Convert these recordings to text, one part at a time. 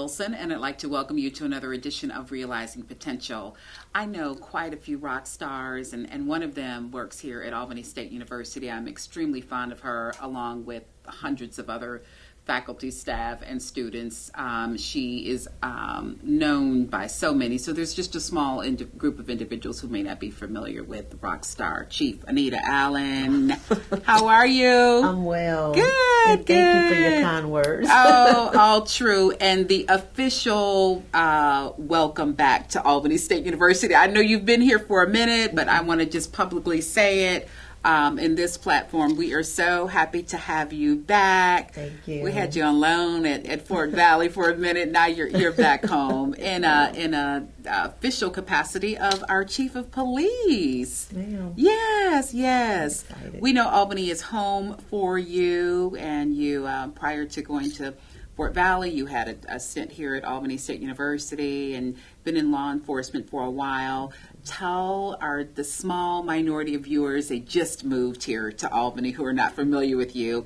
Wilson, and I'd like to welcome you to another edition of Realizing Potential. I know quite a few rock stars, and one of them works here at Albany State University. I'm extremely fond of her, along with hundreds of other faculty, staff, and students. She is known by so many, so there's just a small group of individuals who may not be familiar with rock star Chief Anita Allen. How are you? I'm well. Good, and thank you for your kind words. Oh, all true. And the official welcome back to Albany State University. I know you've been here for a minute, but I want to just publicly say it. In this platform, we are so happy to have you back. Thank you. We had you on loan at Fort Valley for a minute. Now you're back home in a official capacity of our Chief of Police. Ma'am. Yes. We know Albany is home for you, and you prior to going to Fort Valley, you had a stint here at Albany State University and been in law enforcement for a while. Tell the small minority of viewers, they just moved here to Albany, who are not familiar with you,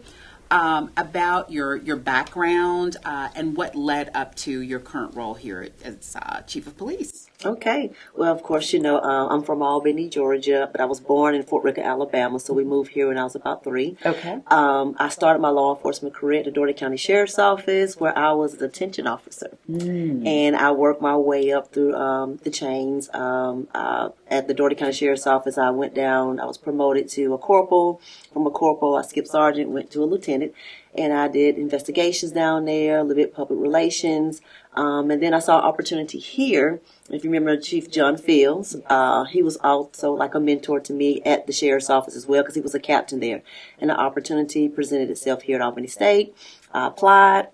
about your background and what led up to your current role here as Chief of Police. Okay. Well, of course, I'm from Albany, Georgia, but I was born in Fort Ricker, Alabama, so we moved here when I was about 3. Okay. I started my law enforcement career at the Dougherty County Sheriff's Office, where I was a detention officer. And I worked my way up through the chains. At the Dougherty County Sheriff's Office, I went down, I was promoted to a corporal. From a corporal, I skipped sergeant, went to a lieutenant. And I did investigations down there, a little bit public relations. And then I saw an opportunity here. If you remember Chief John Fields, he was also like a mentor to me at the Sheriff's Office as well because he was a captain there. And the opportunity presented itself here at Albany State. I applied,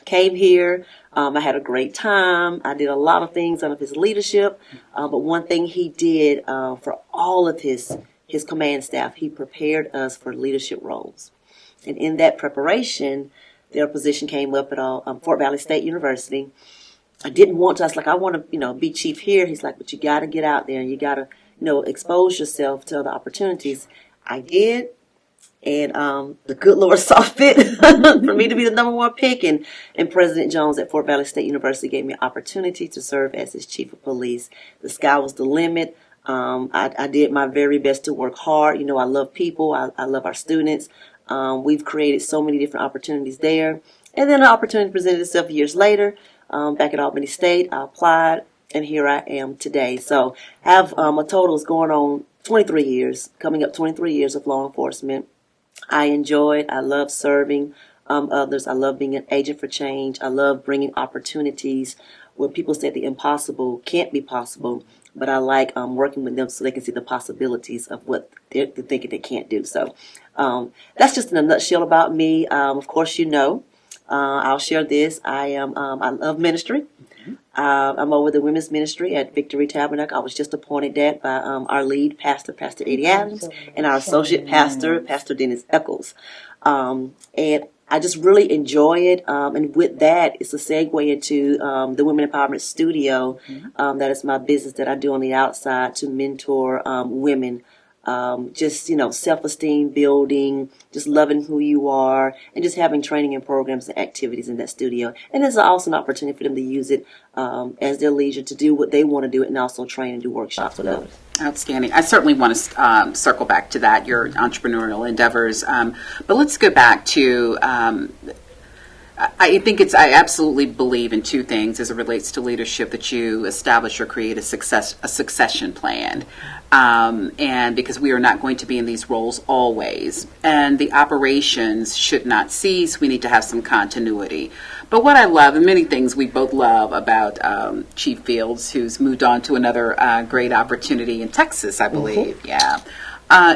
came here. I had a great time. I did a lot of things under his leadership. But one thing he did for all of his command staff, he prepared us for leadership roles. And in that preparation, their position came up at Fort Valley State University. I didn't want to. I was like, I want to, be chief here. He's like, but you got to get out there and you got to, expose yourself to other opportunities. I did. And the good Lord saw fit for me to be the number 1 pick. And President Jones at Fort Valley State University gave me an opportunity to serve as his chief of police. The sky was the limit. I did my very best to work hard. I love people. I love our students. We've created so many different opportunities there. And then an opportunity presented itself years later, back at Albany State. I applied, and here I am today. So I have a total is going on 23 years, coming up 23 years of law enforcement. I enjoy it. I love serving others. I love being an agent for change. I love bringing opportunities where people say the impossible can't be possible. But I like working with them so they can see the possibilities of what they're thinking they can't do. So that's just in a nutshell about me. Of course, I'll share this. I love ministry. I'm over the women's ministry at Victory Tabernacle. I was just appointed that by our lead pastor, Pastor Eddie Adams, and our associate pastor, Pastor Dennis Eccles. And I just really enjoy it. And with that, it's a segue into the Women Empowerment Studio. That is my business that I do on the outside to mentor women. Just, self-esteem building, just loving who you are, and just having training and programs and activities in that studio. And it's also an opportunity for them to use it as their leisure to do what they want to do and also train and do workshops with others. Outstanding. I certainly want to circle back to that, your entrepreneurial endeavors. But let's go back to, I absolutely believe in 2 things as it relates to leadership, that you establish or create a succession plan. And because we are not going to be in these roles always, and the operations should not cease, we need to have some continuity. But what I love, and many things we both love about Chief Fields, who's moved on to another great opportunity in Texas, I believe,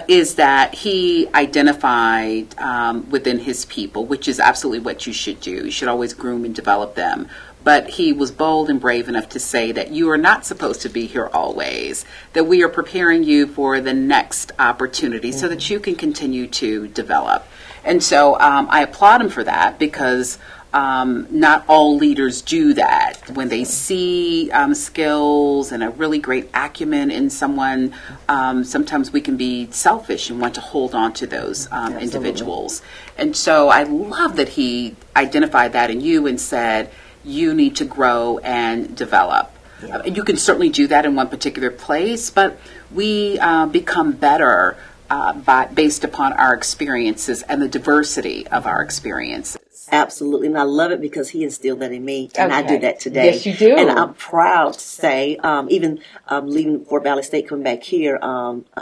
is that he identified within his people, which is absolutely what you should do. You should always groom and develop them. But he was bold and brave enough to say that you are not supposed to be here always, that we are preparing you for the next opportunity so that you can continue to develop. And so I applaud him for that, because not all leaders do that. When they see skills and a really great acumen in someone, sometimes we can be selfish and want to hold on to those individuals. And so I love that he identified that in you and said, you need to grow and develop. You can certainly do that in one particular place, but we become better based upon our experiences and the diversity of our experiences. Absolutely, and I love it because he instilled that in me, and I do that today. Yes, you do. And I'm proud to say, even leaving Fort Valley State, coming back here,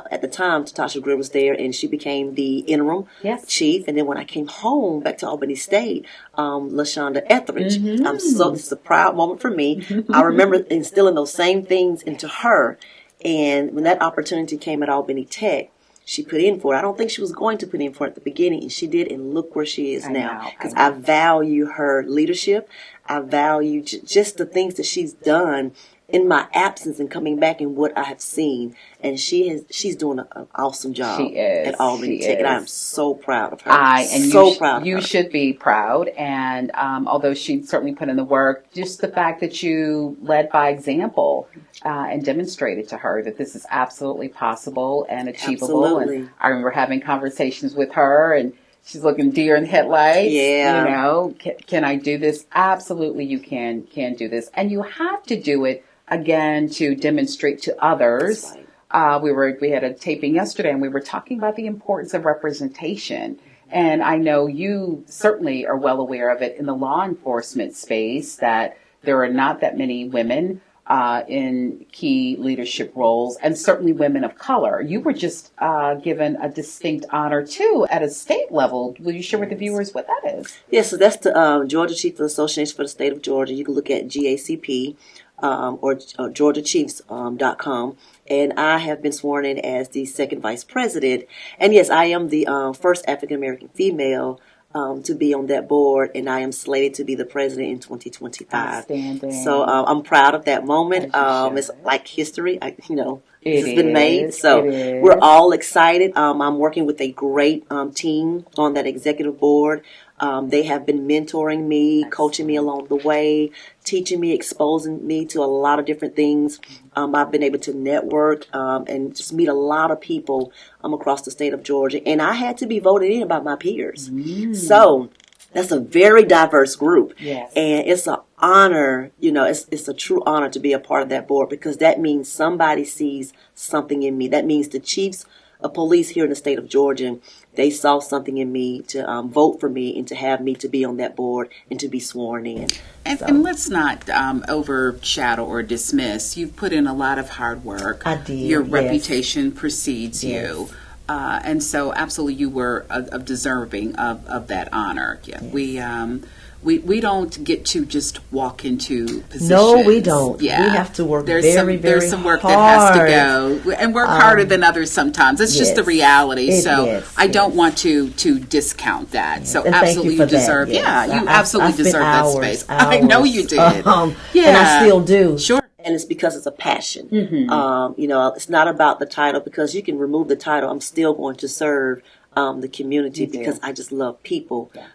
at the time, Tatasha Greer was there, and she became the interim chief. And then when I came home back to Albany State, LaShonda Etheridge. This is a proud moment for me. I remember instilling those same things into her, and when that opportunity came at Albany Tech, she put in for it. I don't think she was going to put in for it at the beginning, and she did, and look where she is now. Because I value her leadership. I value just the things that she's done in my absence and coming back and what I have seen. And she's doing an awesome job at Albany Tech, and I'm so proud of her. You should be proud. And although she certainly put in the work, just the fact that you led by example and demonstrated to her that this is absolutely possible and achievable. Absolutely. And I remember having conversations with her, and she's looking deer in headlights. Yeah. You know, can I do this? Absolutely, you can do this, and you have to do it again to demonstrate to others. That's right. We had a taping yesterday, and we were talking about the importance of representation. And I know you certainly are well aware of it in the law enforcement space, that there are not that many women in key leadership roles, and certainly women of color. You were just given a distinct honor, too, at a state level. Will you share with the viewers what that is? Yes, so that's the Georgia Chief of the Association for the State of Georgia. You can look at GACP or GeorgiaChiefs.com. And I have been sworn in as the second vice president. And yes, I am the first African-American female to be on that board, and I am slated to be the president in 2025. Outstanding. So I'm proud of that moment. It's like history, this has been made. So we're all excited. I'm working with a great team on that executive board. They have been mentoring me, coaching me along the way, teaching me, exposing me to a lot of different things. I've been able to network and just meet a lot of people across the state of Georgia. And I had to be voted in by my peers. So that's a very diverse group. Yes. And it's an honor, it's a true honor to be a part of that board, because that means somebody sees something in me. That means the chiefs of police here in the state of Georgia, they saw something in me to vote for me and to have me to be on that board and to be sworn in. And let's not overshadow or dismiss. You've put in a lot of hard work. I did. Your reputation precedes you. And so absolutely you were deserving of that honor. Yeah. We don't get to just walk into positions. No, we don't. Yeah. We have to work There's very some work hard. that has to go, and work harder than others sometimes. It's just the reality. I don't want to discount that. Yes. So And absolutely thank you you for deserve. that. Yes. Yeah, you I've absolutely spent deserve that hours, space. I know you did. And I still do. Sure. And it's because it's a passion. It's not about the title, because you can remove the title. I'm still going to serve the community because I just love people. Yeah.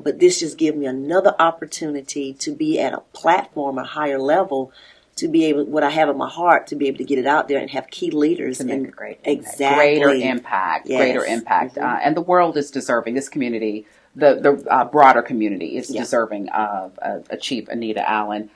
But this just gives me another opportunity to be at a platform, a higher level, to be able, what I have in my heart, to be able to get it out there and have key leaders. To make a great impact. Exactly. Greater impact. Yes. Greater impact. And the world is deserving, this community, the broader community is deserving of a Chief Anita Allen.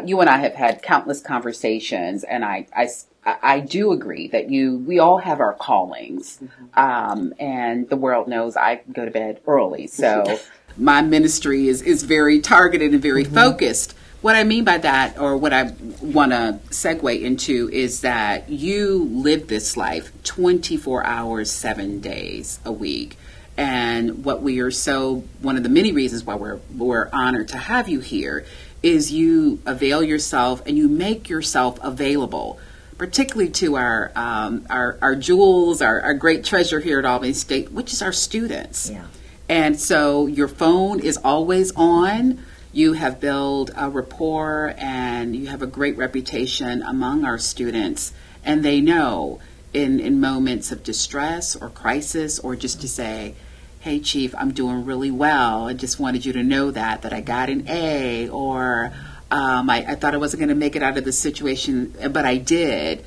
You and I have had countless conversations, and I do agree that we all have our callings, and the world knows I go to bed early. So my ministry is very targeted and very focused. What I mean by that, or what I want to segue into, is that you live this life 24 hours, 7 days a week. And what we are one of the many reasons why we're honored to have you here is you avail yourself and you make yourself available, particularly to our jewels, our great treasure here at Albany State, which is our students. Yeah. And so your phone is always on. You have built a rapport and you have a great reputation among our students. And they know in moments of distress or crisis, or just to say, hey, Chief, I'm doing really well. I just wanted you to know that I got an A, or I thought I wasn't going to make it out of the situation, but I did.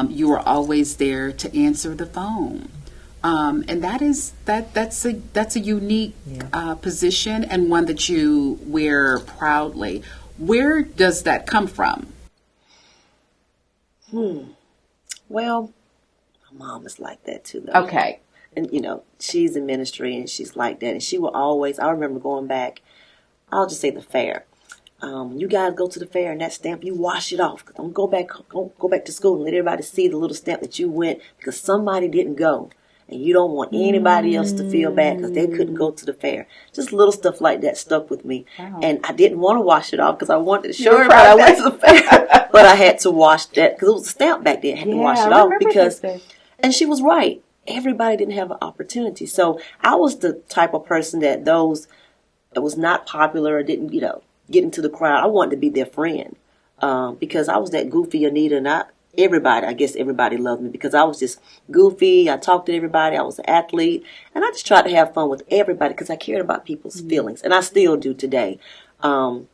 You were always there to answer the phone. And that's a unique position, and one that you wear proudly. Where does that come from? Well, my mom is like that too, though. Okay. And, she's in ministry and she's like that. And she will always, I remember going back, I'll just say the fair. You guys go to the fair and that stamp, you wash it off. Don't go back to school and let everybody see the little stamp that you went because somebody didn't go. And you don't want anybody else to feel bad because they couldn't go to the fair. Just little stuff like that stuck with me. Wow. And I didn't want to wash it off because I wanted to show everybody I went to the fair. But I had to wash that because it was a stamp back then. I had to wash it off because, and she was right. Everybody didn't have an opportunity. So I was the type of person that those that was not popular or didn't, get into the crowd. I wanted to be their friend because I was that goofy Anita, and I guess everybody loved me because I was just goofy. I talked to everybody. I was an athlete, and I just tried to have fun with everybody because I cared about people's feelings, and I still do today. Somebody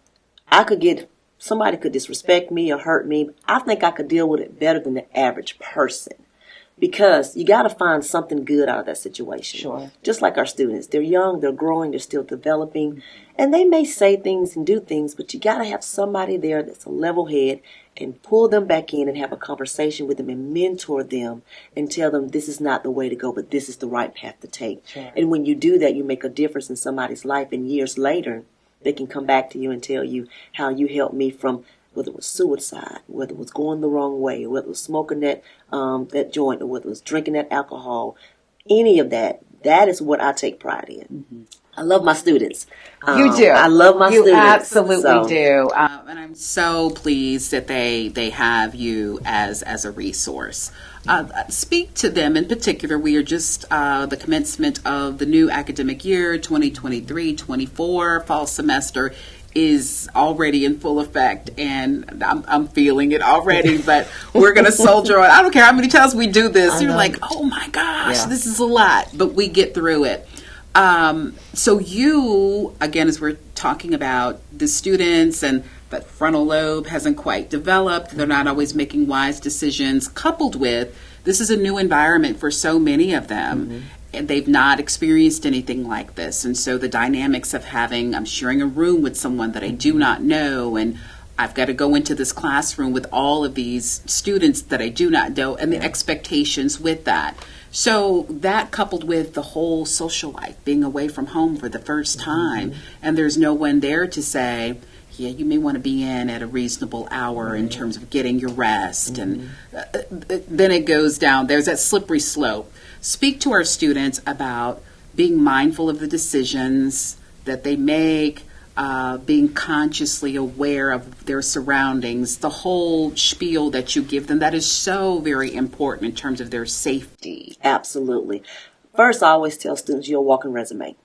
could disrespect me or hurt me. I think I could deal with it better than the average person. Because you got to find something good out of that situation. Sure. Just like our students. They're young, they're growing, they're still developing. And they may say things and do things, but you got to have somebody there that's a level head and pull them back in and have a conversation with them and mentor them and tell them this is not the way to go, but this is the right path to take. Sure. And when you do that, you make a difference in somebody's life. And years later, they can come back to you and tell you how you helped me from whether it was suicide, whether it was going the wrong way, whether it was smoking that joint, or whether it was drinking that alcohol, any of that, that is what I take pride in. Mm-hmm. I love my students. You do. I love my students. You absolutely do. And I'm so pleased that they have you as a resource. Speak to them in particular. We are just the commencement of the new academic year, 2023-24 fall semester is already in full effect, and I'm feeling it already, but we're going to soldier on. I don't care how many times we do this. You're like, oh my gosh, This is a lot, but we get through it. So you, again, as we're talking about the students and that frontal lobe hasn't quite developed, they're not always making wise decisions, coupled with this is a new environment for so many of them. Mm-hmm. And they've not experienced anything like this. And so the dynamics of I'm sharing a room with someone that I do not know, and I've got to go into this classroom with all of these students that I do not know, and the expectations with that. So that coupled with the whole social life, being away from home for the first time, and there's no one there to say, yeah, you may want to be in at a reasonable hour in terms of getting your rest. And then it goes down. There's that slippery slope. Speak to our students about being mindful of the decisions that they make, being consciously aware of their surroundings, the whole spiel that you give them. That is so very important in terms of their safety. Absolutely. First, I always tell students you're a walking resume.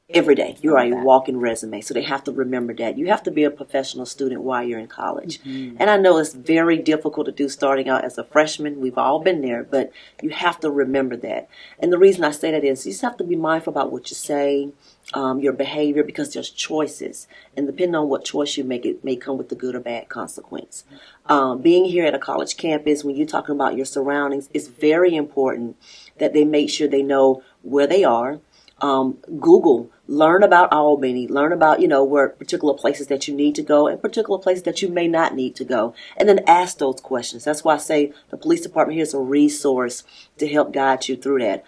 Every day, you are a walking resume, so they have to remember that. You have to be a professional student while you're in college. Mm-hmm. And I know it's very difficult to do starting out as a freshman. We've all been there, but you have to remember that. And the reason I say that is you just have to be mindful about what you say, your behavior, because there's choices. And depending on what choice you make, it may come with a good or bad consequence. Being here at a college campus, when you're talking about your surroundings, it's very important that they make sure they know where they are. Google, learn about Albany, learn about, where particular places that you need to go and particular places that you may not need to go. And then ask those questions. That's why I say the police department here is a resource to help guide you through that.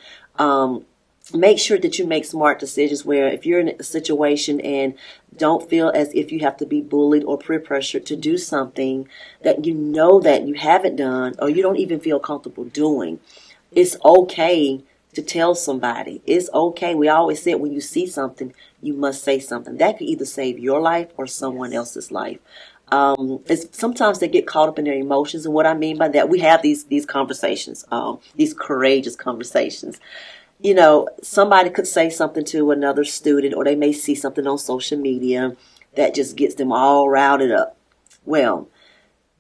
Make sure that you make smart decisions where if you're in a situation and don't feel as if you have to be bullied or peer pressured to do something that you know that you haven't done or you don't even feel comfortable doing, it's okay to tell somebody. It's okay. We always said when you see something, you must say something. That could either save your life or someone else's life. Sometimes they get caught up in their emotions, and what I mean by that, we have these conversations, these courageous conversations. Somebody could say something to another student, or they may see something on social media that just gets them all routed up. Well,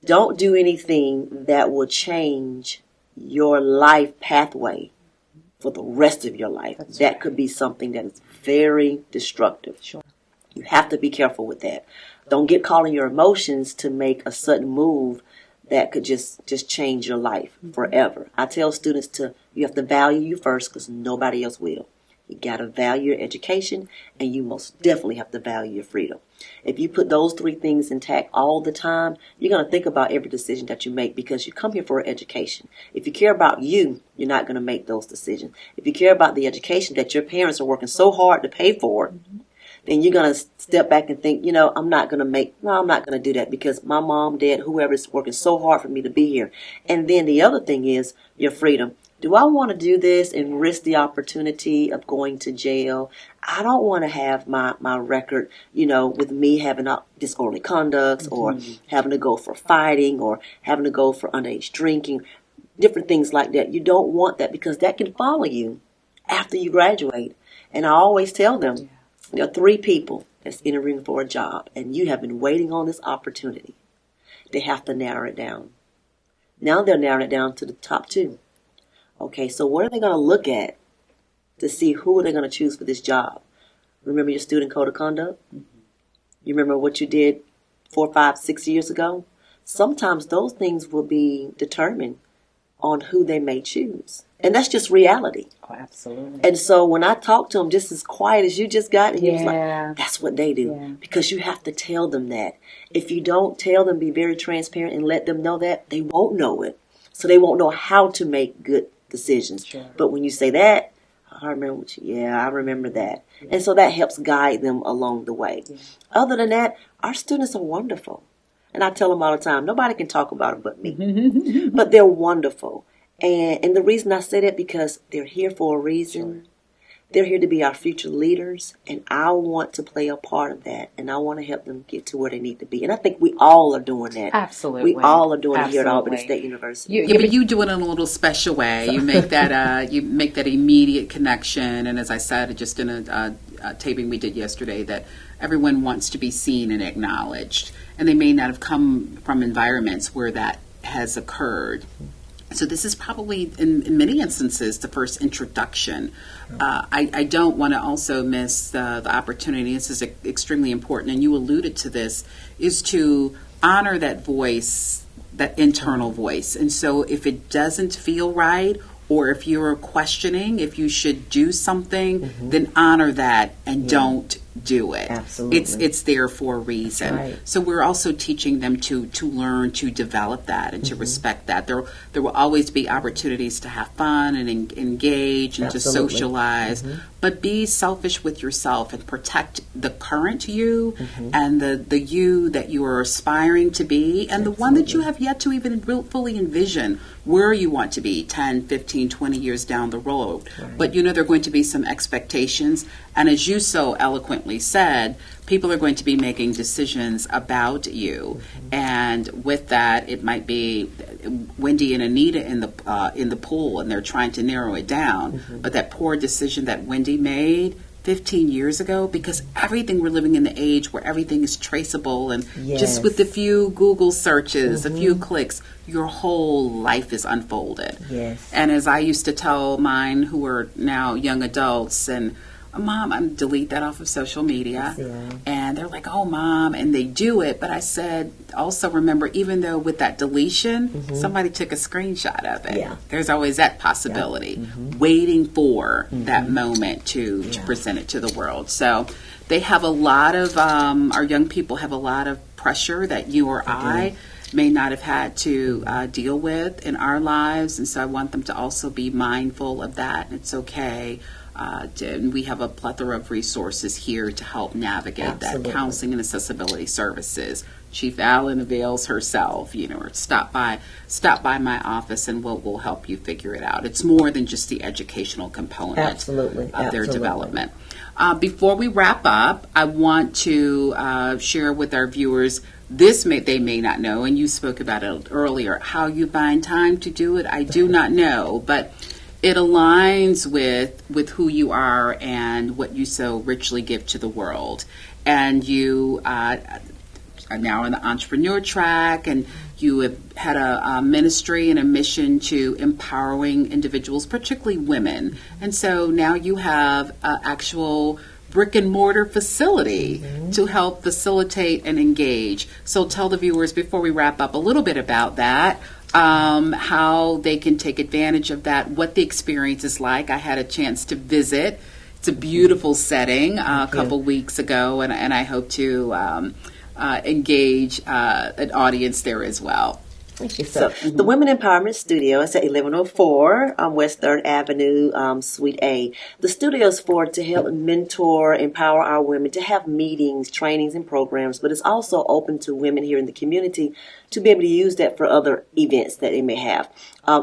don't do anything that will change your life pathway for the rest of your life. That could be something that is very destructive. Sure. You have to be careful with that. Don't get caught in your emotions to make a sudden move that could just change your life forever. I tell students you have to value you first because nobody else will. You got to value your education, and you most definitely have to value your freedom. If you put those three things intact all the time, you're going to think about every decision that you make because you come here for education. If you care about you, you're not going to make those decisions. If you care about the education that your parents are working so hard to pay for, then you're going to step back and think, I'm not going to do that because my mom, dad, whoever is working so hard for me to be here. And then the other thing is your freedom. Do I want to do this and risk the opportunity of going to jail? I don't want to have my record, with me having disorderly conducts or having to go for fighting or having to go for underage drinking, different things like that. You don't want that because that can follow you after you graduate. And I always tell them, there are 3 people that's interviewing for a job and you have been waiting on this opportunity. They have to narrow it down. Now they're narrowing it down to the top 2. Okay, so what are they going to look at to see who they're going to choose for this job? Remember your student code of conduct? You remember what you did 4, 5, 6 years ago? Sometimes those things will be determined on who they may choose. And that's just reality. Oh, absolutely. And so when I talked to him just as quiet as you just got, he was like, that's what they do. Yeah. Because you have to tell them that. If you don't tell them, be very transparent and let them know that, they won't know it. So they won't know how to make good decisions. Sure. But when you say that, I remember that. Yeah. And so that helps guide them along the way. Yeah. Other than that, our students are wonderful. And I tell them all the time, nobody can talk about them but me. But they're wonderful. And the reason I say that because they're here for a reason. Sure. They're here to be our future leaders, and I want to play a part of that, and I want to help them get to where they need to be. And I think we all are doing that. Absolutely. We all are doing it here at Albany State University. But you do it in a little special way. You make that immediate connection, and as I said, just in a taping we did yesterday, that everyone wants to be seen and acknowledged, and they may not have come from environments where that has occurred. So this is probably, in many instances, the first introduction. I don't want to also miss the opportunity. This is extremely important, and you alluded to this, is to honor that voice, that internal voice. And so if it doesn't feel right, or if you're questioning if you should do something, then honor that and don't do it. Absolutely. It's there for a reason. Right. So we're also teaching them to learn to develop that and to respect that. There will always be opportunities to have fun and engage and Absolutely. to socialize, but be selfish with yourself and protect the current you and the you that you are aspiring to be and the one that you have yet to even fully envision where you want to be 10, 15, 20 years down the road. Right. But there are going to be some expectations, and as you so eloquently said, people are going to be making decisions about you, and with that, it might be Wendy and Anita in the pool, and they're trying to narrow it down. But that poor decision that Wendy made 15 years ago, because we're living in the age where everything is traceable, and just with a few Google searches, a few clicks, your whole life is unfolded. Yes. And as I used to tell mine, who are now young adults, and Mom, I'm delete that off of social media. Yeah. And they're like, oh, Mom, and they do it. But I said, also remember, even though with that deletion, somebody took a screenshot of it. Yeah. There's always that possibility, waiting for that moment to present it to the world. So they have a lot of, our young people have a lot of pressure that you or I may not have had to deal with in our lives. And so I want them to also be mindful of that. And it's okay. And we have a plethora of resources here to help navigate that. Counseling and accessibility services. Chief Allen avails herself, or stop by my office and we'll help you figure it out. It's more than just the educational component of their development. Before we wrap up, I want to share with our viewers, they may not know, and you spoke about it earlier, how you find time to do it. I do not know, but it aligns with who you are and what you so richly give to the world. And you are now on the entrepreneur track, and you have had a ministry and a mission to empowering individuals, particularly women. And so now you have an actual brick and mortar facility to help facilitate and engage. So tell the viewers before we wrap up a little bit about that. How they can take advantage of that, what the experience is like. I had a chance to visit It's a beautiful setting a couple weeks ago, and I hope to engage an audience there as well. Thank you. So the Women Empowerment Studio is at 1104 West 3rd Avenue, Suite A. The studio is to help mentor, empower our women to have meetings, trainings, and programs, but it's also open to women here in the community to be able to use that for other events that they may have.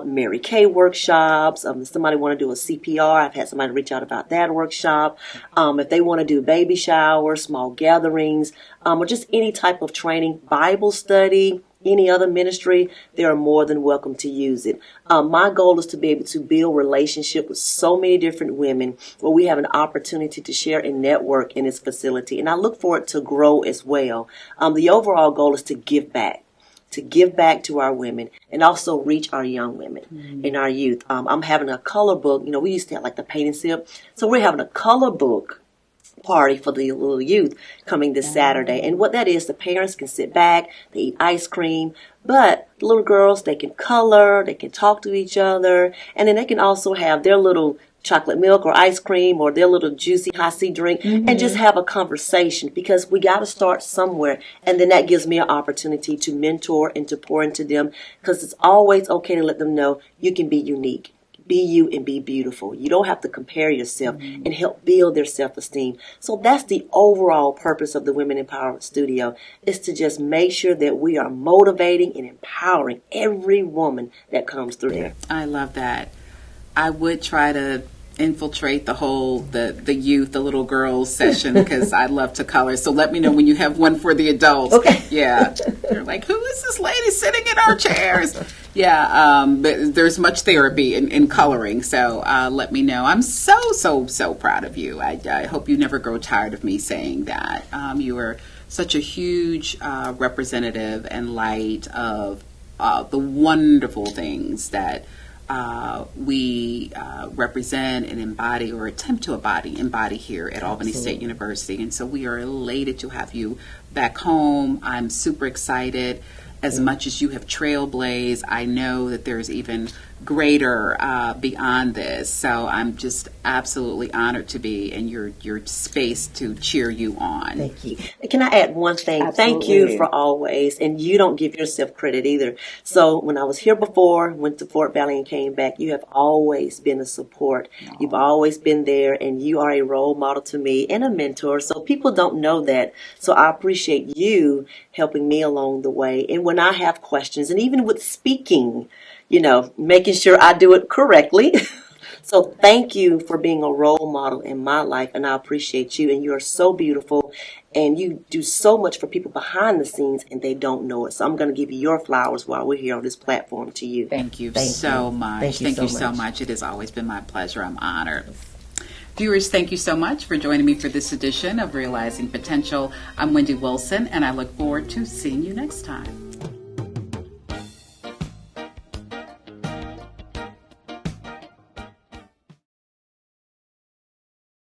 Mary Kay workshops, somebody want to do a CPR, I've had somebody reach out about that workshop. If they want to do baby showers, small gatherings, or just any type of training, Bible study, any other ministry, they are more than welcome to use it. My goal is to be able to build relationship with so many different women where we have an opportunity to share and network in this facility. And I look for it to grow as well. The overall goal is to give back to our women and also reach our young women and our youth. I'm having a color book. We used to have like the paint and sip. So we're having a color book party for the little youth coming this Saturday. And what that is, the parents can sit back, they eat ice cream, but the little girls, they can color, they can talk to each other, and then they can also have their little chocolate milk or ice cream or their little juicy high C drink and just have a conversation, because we got to start somewhere. And then that gives me an opportunity to mentor and to pour into them, because it's always okay to let them know you can be unique. Be you and be beautiful. You don't have to compare yourself, and help build their self-esteem. So that's the overall purpose of the Women Empowerment Studio, is to just make sure that we are motivating and empowering every woman that comes through there. I love that. I would try to infiltrate the youth, the little girls session, because I love to color. So let me know when you have one for the adults. Okay. Yeah. They're like, who is this lady sitting in our chairs? Yeah. But there's much therapy in coloring. So let me know. I'm so proud of you. I hope you never grow tired of me saying that. You are such a huge representative and light of the wonderful things that we represent and embody, or attempt to embody here at Albany State University. And so we are elated to have you back home. I'm super excited. As much as you have trailblazed, I know that there's even greater beyond this. So I'm just absolutely honored to be in your space to cheer you on. Thank you. Can I add one thing? Absolutely. Thank you for always, and you don't give yourself credit either. So when I was here before, went to Fort Valley and came back, you have always been a support. Aww. You've always been there, and you are a role model to me and a mentor. So people don't know that. So I appreciate you helping me along the way. And when I have questions, and even with speaking, making sure I do it correctly. So thank you for being a role model in my life, and I appreciate you. And you are so beautiful, and you do so much for people behind the scenes, and they don't know it. So I'm going to give you your flowers while we're here on this platform to you. Thank you so much. Thank you so much. It has always been my pleasure. I'm honored. Viewers, thank you so much for joining me for this edition of Realizing Potential. I'm Wendy Wilson, and I look forward to seeing you next time.